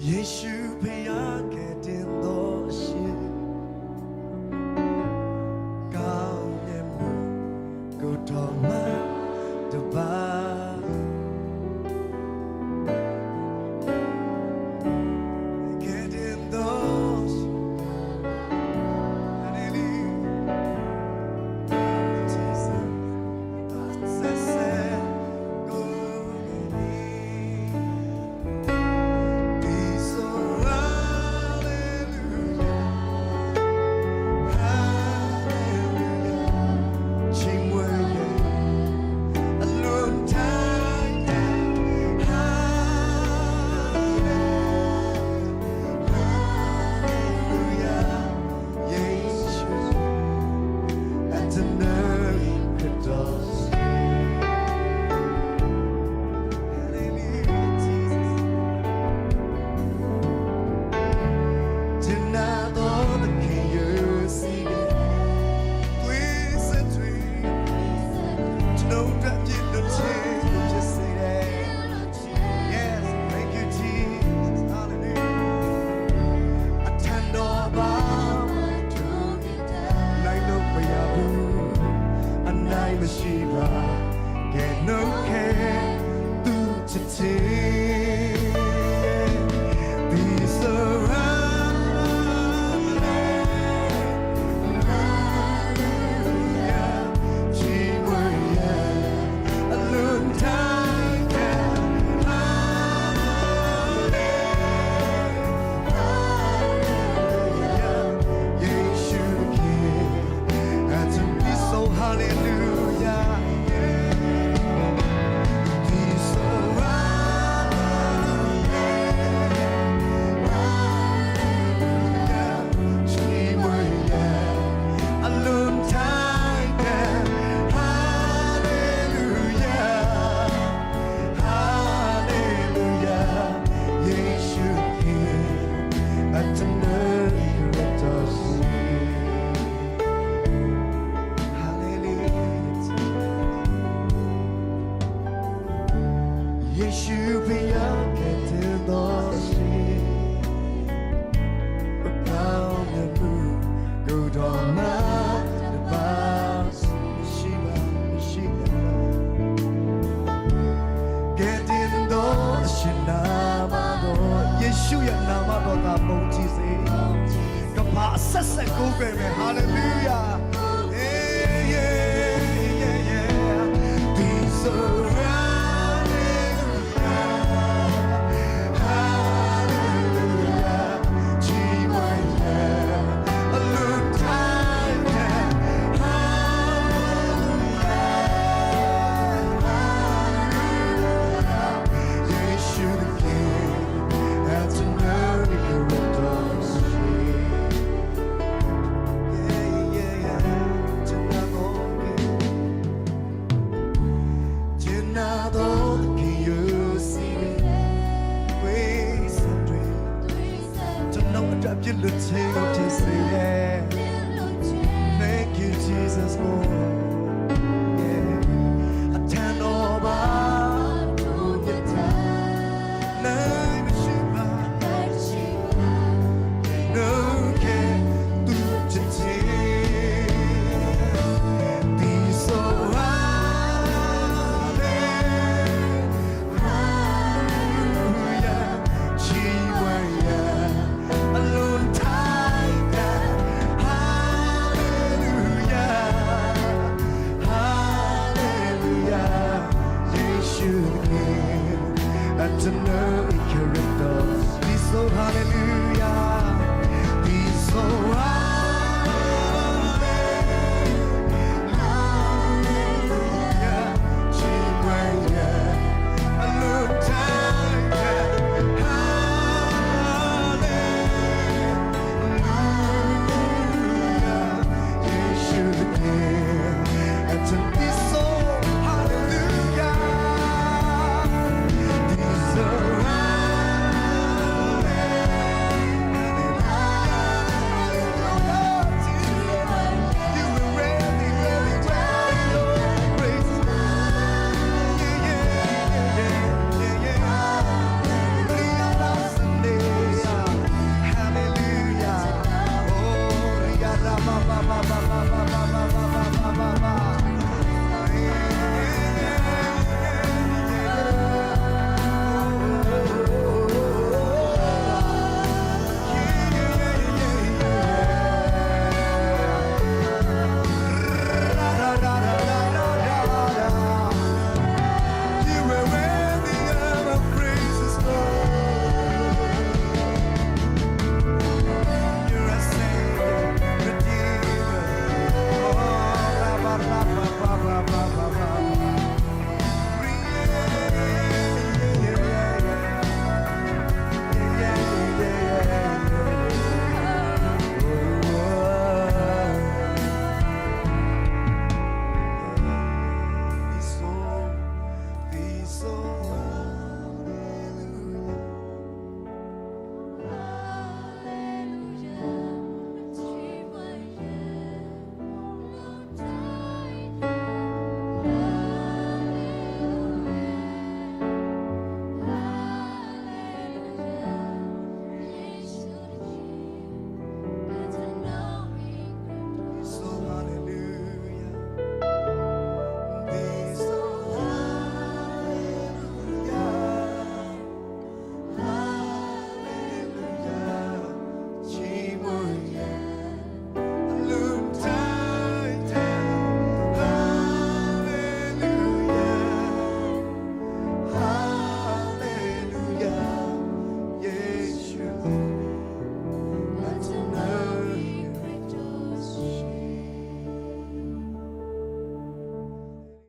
ယေရှုဖယားကဲ့တင်တော်ရှင်ကောင်းမြတ်မှုကိုတော်မှတပါမရှိပါကဲနှုတ်ခဲသူချစ်ခြင်းဒီစရာယေရှုဖယားကဲ့တင်တော်ရှင်ကောင်းမြတ်မှုကိုတော်မှတပါရှိပါရှိပါကဲ့တင်တော်ရှင်နာမတော်ယေရှုရဲ့နာမတော်သာပုံကြည်စေကဘာဆက်ဆက်ကိုးကွယ်မယ်ဟာလေလုယာဒီဆိုပြည့်လို့ချေကိုဖြစ်စေတယ် Thank you Jesus Lord